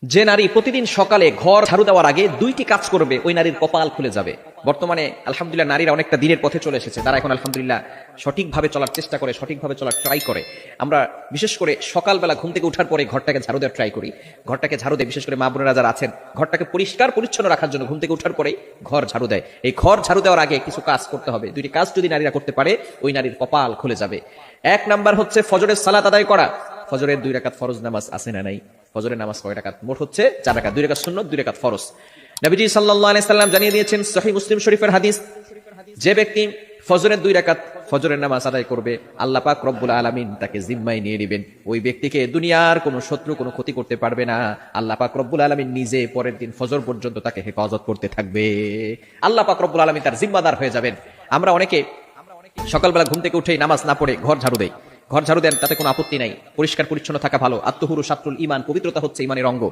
যে নারী প্রতিদিন সকালে ঘর ঝাড়ু দেওয়ার আগে দুইটি কাজ করবে ওই নারীর কপাল খুলে যাবে। বর্তমানে আলহামদুলিল্লাহ নারীরা অনেকটা দিনের পথে চলে এসেছে, তারা এখন আলহামদুলিল্লাহ সঠিকভাবে চলার চেষ্টা করে, সঠিকভাবে চলার ট্রাই করে। আমরা বিশেষ করে সকালবেলা ঘুম থেকে ওঠার পরে ঘরটাকে ঝাড়ু দেওয়ার ট্রাই করি। ঘরটাকে ঝাড়ু দেয়, বিশেষ করে মা বোনেরা যারা আছেন ঘরটাকে পরিষ্কার পরিচ্ছন্ন রাখার জন্য ঘুম থেকে ওঠার পরেই ঘর ঝাড়ু দেয়। এই ঘর ঝাড়ু দেওয়ার আগে কিছু কাজ করতে হবে। দুইটি কাজ যদি নারীরা করতে পারে ওই নারীর কপাল খুলে যাবে। এক নাম্বার হচ্ছে ফজরের সালাত আদায় করা। ফজরের 2 রাকাত ফরজ নামাজ আছে না নাই? ফজরের নামাজ কয় রাকাত? মোট হচ্ছে 4 রাকাত, 2 রাকাত সুন্নাত, 2 রাকাত ফরজ। নবীজি সাল্লাল্লাহু আলাইহি সাল্লাম জানিয়ে দিয়েছেন সহিহ মুসলিম শরীফের হাদিস, যে ব্যক্তি ফজরের 2 রাকাত ফজরের নামাজ আদায় করবে আল্লাহ পাক রব্বুল আলামিন তাকে জিম্মায় নিয়ে নেবেন। ওই ব্যক্তিকে দুনিয়ার কোনো শত্রু কোনো ক্ষতি করতে পারবে না। আল্লাহ পাক রব্বুল আলামিন নিজে পরের দিন ফজর পর্যন্ত তাকে হেফাজত করতে থাকবে। আল্লাহ পাক রব্বুল আলামিন তার জিম্মাদার হয়ে যাবেন। আমরা অনেকে সকালবেলা ঘুম থেকে উঠেই নামাজ না পড়ে ঘর ঝাড়ু দেই। ঘর ঝাড়ু দেন, তাতে কোনো আপত্তি নাই, পরিষ্কার পরিচ্ছন্ন থাকা ভালো। আত্মহুরু শাত্রুল ঈমান, পবিত্রতা হচ্ছে ঈমানের অঙ্গ।